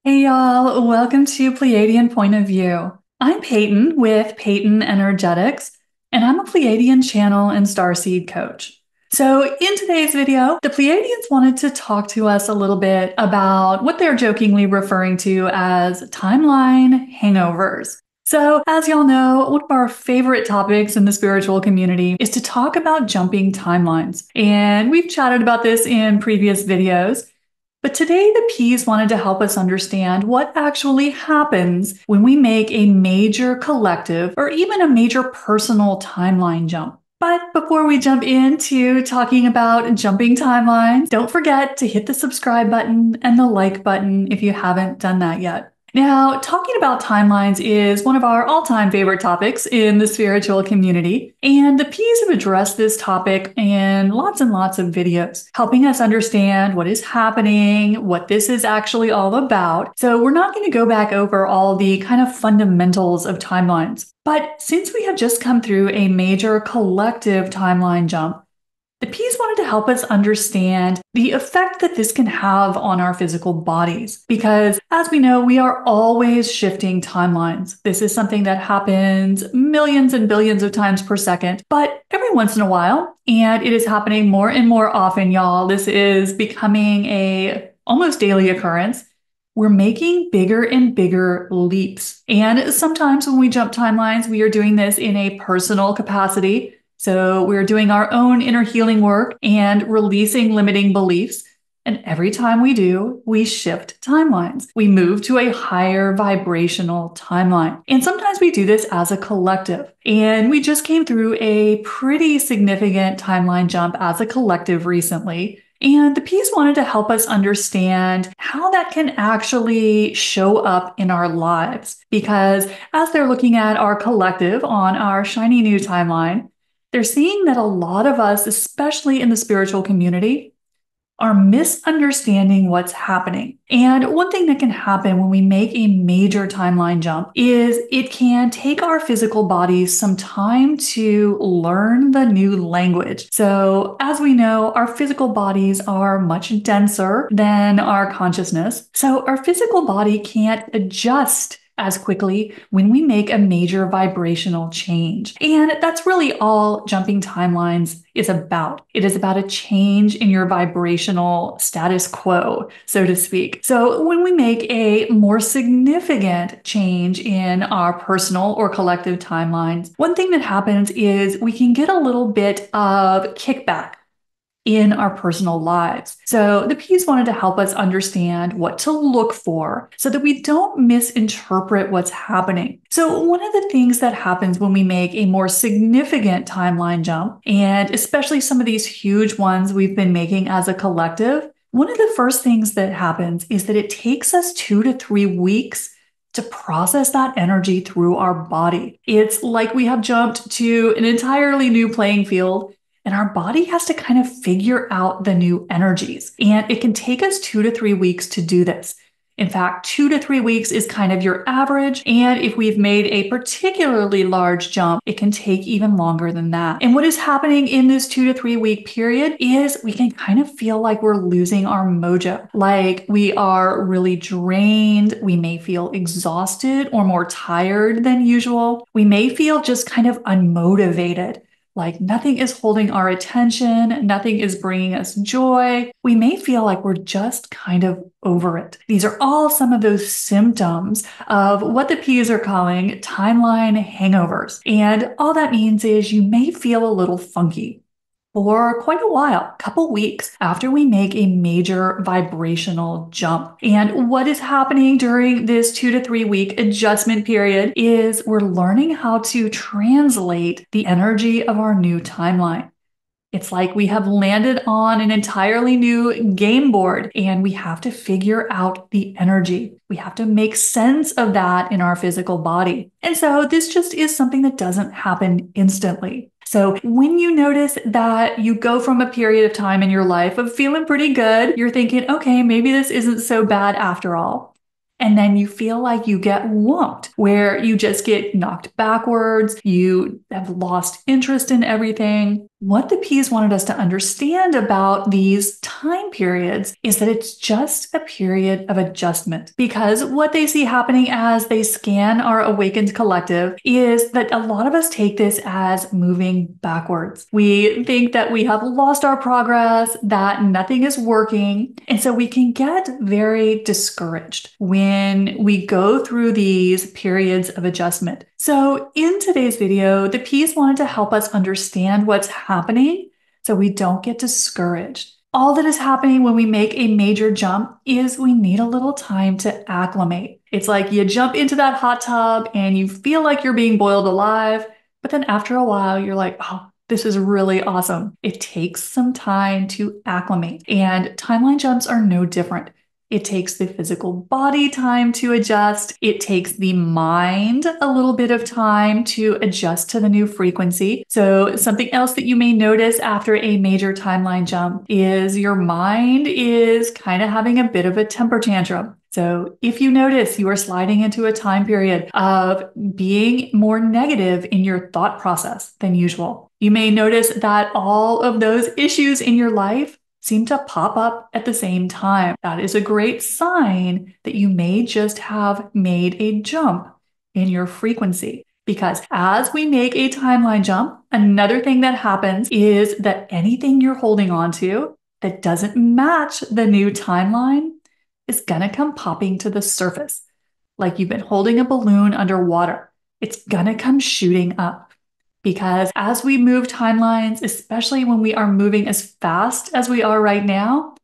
Hey y'all, welcome to Pleiadian Point of View. I'm Peyton with Peyton Energetics, and I'm a Pleiadian channel and starseed coach. So in today's video, the Pleiadians wanted to talk to us a little bit about what they're jokingly referring to as timeline hangovers. So as y'all know, one of our favorite topics in the spiritual community is to talk about jumping timelines. And we've chatted about this in previous videos. But today, the P's wanted to help us understand what actually happens when we make a major collective or even a major personal timeline jump. But before we jump into talking about jumping timelines, don't forget to hit the subscribe button and the like button if you haven't done that yet. Now, talking about timelines is one of our all-time favorite topics in the spiritual community, and the P's have addressed this topic in lots and lots of videos, helping us understand what is happening, what this is actually all about. So we're not going to go back over all the kind of fundamentals of timelines. But since we have just come through a major collective timeline jump, the P's wanted to help us understand the effect that this can have on our physical bodies. Because as we know, we are always shifting timelines. This is something that happens millions and billions of times per second, but every once in a while, and it is happening more and more often, y'all. This is becoming a almost daily occurrence. We're making bigger and bigger leaps. And sometimes when we jump timelines, we are doing this in a personal capacity. So we're doing our own inner healing work and releasing limiting beliefs. And every time we do, we shift timelines. We move to a higher vibrational timeline. And sometimes we do this as a collective. And we just came through a pretty significant timeline jump as a collective recently. And the P's wanted to help us understand how that can actually show up in our lives. Because as they're looking at our collective on our shiny new timeline, they're seeing that a lot of us, especially in the spiritual community, are misunderstanding what's happening. And one thing that can happen when we make a major timeline jump is it can take our physical bodies some time to learn the new language. So as we know, our physical bodies are much denser than our consciousness. So our physical body can't adjust as quickly when we make a major vibrational change. And that's really all jumping timelines is about. It is about a change in your vibrational status quo, so to speak. So when we make a more significant change in our personal or collective timelines, one thing that happens is we can get a little bit of kickback in our personal lives. So the P's wanted to help us understand what to look for so that we don't misinterpret what's happening. So one of the things that happens when we make a more significant timeline jump, and especially some of these huge ones we've been making as a collective, one of the first things that happens is that it takes us 2 to 3 weeks to process that energy through our body. It's like we have jumped to an entirely new playing field, and our body has to kind of figure out the new energies. And it can take us 2 to 3 weeks to do this. In fact, 2 to 3 weeks is kind of your average. And if we've made a particularly large jump, it can take even longer than that. And what is happening in this 2 to 3 week period is we can kind of feel like we're losing our mojo, like we are really drained. We may feel exhausted or more tired than usual. We may feel just kind of unmotivated. Like nothing is holding our attention, nothing is bringing us joy. We may feel like we're just kind of over it. These are all some of those symptoms of what the P's are calling timeline hangovers. And all that means is you may feel a little funky for quite a while, a couple weeks after we make a major vibrational jump. And what is happening during this 2 to 3 week adjustment period is we're learning how to translate the energy of our new timeline. It's like we have landed on an entirely new game board and we have to figure out the energy. We have to make sense of that in our physical body. And so this just is something that doesn't happen instantly. So when you notice that you go from a period of time in your life of feeling pretty good, you're thinking, okay, maybe this isn't so bad after all. And then you feel like you get whomped, where you just get knocked backwards, you have lost interest in everything. What the P's wanted us to understand about these time periods is that it's just a period of adjustment, because what they see happening as they scan our awakened collective is that a lot of us take this as moving backwards. We think that we have lost our progress, that nothing is working, and so we can get very discouraged when we go through these periods of adjustment. So in today's video, the P's wanted to help us understand what's happening so we don't get discouraged. All that is happening when we make a major jump is we need a little time to acclimate. It's like you jump into that hot tub and you feel like you're being boiled alive, but then after a while you're like, oh, this is really awesome. It takes some time to acclimate, and timeline jumps are no different. It takes the physical body time to adjust. It takes the mind a little bit of time to adjust to the new frequency. So something else that you may notice after a major timeline jump is your mind is kind of having a bit of a temper tantrum. So if you notice you are sliding into a time period of being more negative in your thought process than usual, you may notice that all of those issues in your life seem to pop up at the same time. That is a great sign that you may just have made a jump in your frequency. Because as we make a timeline jump, another thing that happens is that anything you're holding on to that doesn't match the new timeline is gonna come popping to the surface. Like you've been holding a balloon underwater. It's gonna come shooting up. Because as we move timelines, especially when we are moving as fast as we are right now,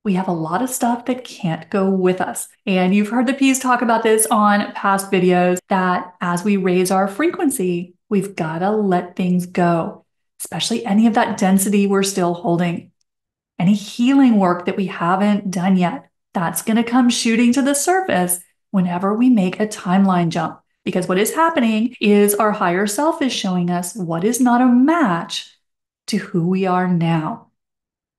we have a lot of stuff that can't go with us. And you've heard the P's talk about this on past videos, that as we raise our frequency, we've got to let things go, especially any of that density we're still holding. Any healing work that we haven't done yet, that's going to come shooting to the surface whenever we make a timeline jump. Because what is happening is our higher self is showing us what is not a match to who we are now.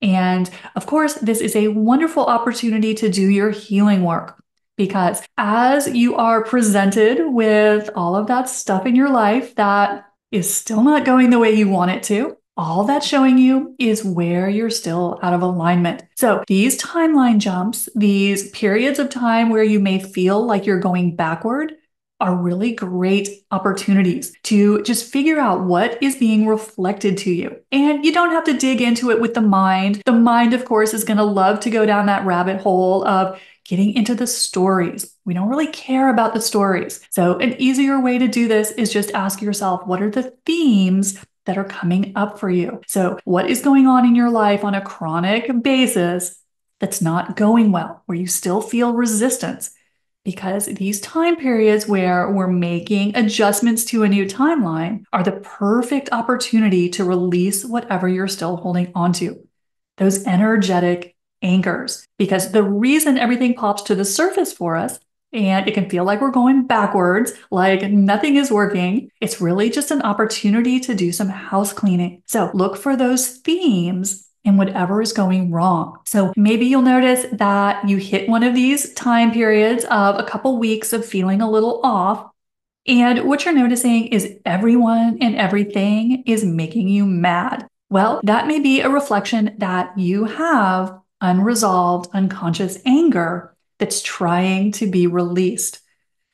And of course, this is a wonderful opportunity to do your healing work, because as you are presented with all of that stuff in your life that is still not going the way you want it to, all that's showing you is where you're still out of alignment. So these timeline jumps, these periods of time where you may feel like you're going backward, are really great opportunities to just figure out what is being reflected to you. And you don't have to dig into it with the mind. The mind, of course, is going to love to go down that rabbit hole of getting into the stories. We don't really care about the stories. So an easier way to do this is just ask yourself, what are the themes that are coming up for you? So what is going on in your life on a chronic basis that's not going well, where you still feel resistance? Because these time periods where we're making adjustments to a new timeline are the perfect opportunity to release whatever you're still holding onto. Those energetic anchors. Because the reason everything pops to the surface for us, and it can feel like we're going backwards, like nothing is working, it's really just an opportunity to do some house cleaning. So look for those themes and whatever is going wrong. So maybe you'll notice that you hit one of these time periods of a couple weeks of feeling a little off. And what you're noticing is everyone and everything is making you mad. Well, that may be a reflection that you have unresolved, unconscious anger that's trying to be released.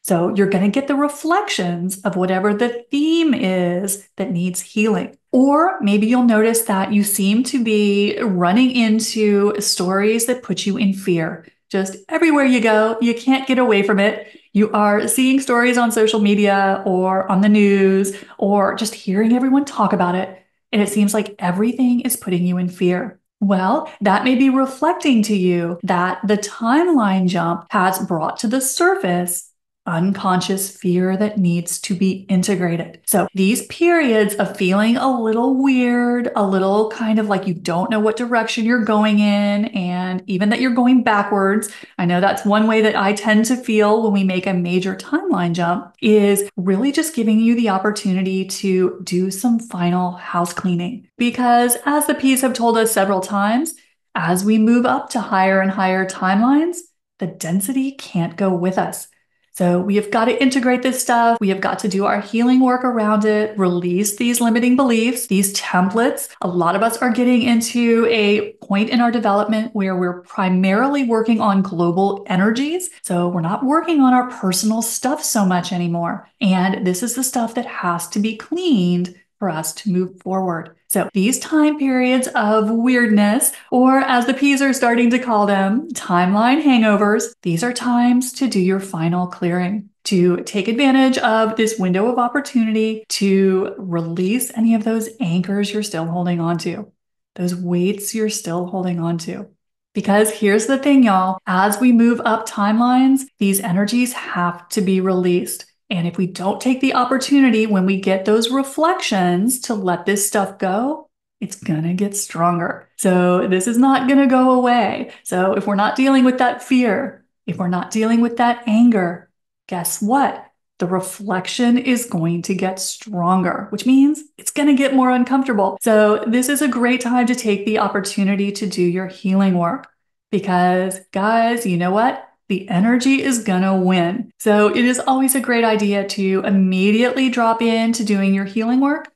So you're going to get the reflections of whatever the theme is that needs healing. Or maybe you'll notice that you seem to be running into stories that put you in fear. Just everywhere you go, you can't get away from it. You are seeing stories on social media or on the news or just hearing everyone talk about it. And it seems like everything is putting you in fear. Well, that may be reflecting to you that the timeline jump has brought to the surface unconscious fear that needs to be integrated. So these periods of feeling a little weird, a little kind of like you don't know what direction you're going in, and even that you're going backwards. I know that's one way that I tend to feel when we make a major timeline jump, is really just giving you the opportunity to do some final house cleaning. Because as the P's have told us several times, as we move up to higher and higher timelines, the density can't go with us. So we have got to integrate this stuff. We have got to do our healing work around it, release these limiting beliefs, these templates. A lot of us are getting into a point in our development where we're primarily working on global energies. So we're not working on our personal stuff so much anymore. And this is the stuff that has to be cleaned for us to move forward. So these time periods of weirdness, or as the P's are starting to call them, timeline hangovers, these are times to do your final clearing, to take advantage of this window of opportunity to release any of those anchors you're still holding on to, those weights you're still holding on to. Because here's the thing, y'all, as we move up timelines, these energies have to be released. And if we don't take the opportunity when we get those reflections to let this stuff go, it's gonna get stronger. So this is not gonna go away. So if we're not dealing with that fear, if we're not dealing with that anger, guess what? The reflection is going to get stronger, which means it's going to get more uncomfortable. So this is a great time to take the opportunity to do your healing work because, guys, you know what? The energy is going to win. So it is always a great idea to immediately drop into doing your healing work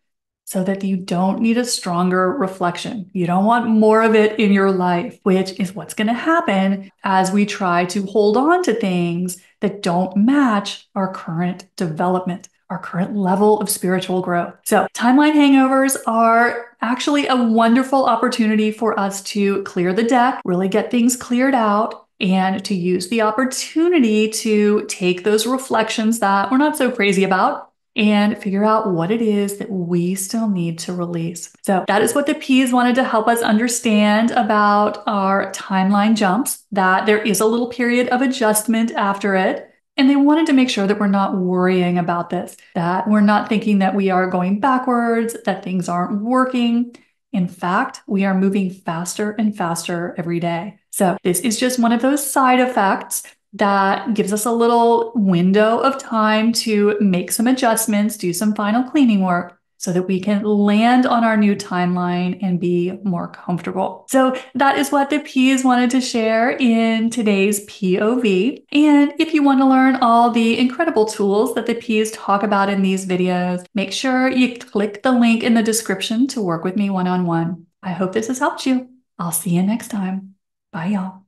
so that you don't need a stronger reflection. You don't want more of it in your life, which is what's going to happen as we try to hold on to things that don't match our current development, our current level of spiritual growth. So timeline hangovers are actually a wonderful opportunity for us to clear the deck, really get things cleared out, and to use the opportunity to take those reflections that we're not so crazy about and figure out what it is that we still need to release. So that is what the P's wanted to help us understand about our timeline jumps, that there is a little period of adjustment after it. And they wanted to make sure that we're not worrying about this, that we're not thinking that we are going backwards, that things aren't working. In fact, we are moving faster and faster every day. So this is just one of those side effects that gives us a little window of time to make some adjustments, do some final cleaning work so that we can land on our new timeline and be more comfortable. So that is what the P's wanted to share in today's POV. And if you want to learn all the incredible tools that the P's talk about in these videos, make sure you click the link in the description to work with me one-on-one. I hope this has helped you. I'll see you next time. Bye, y'all.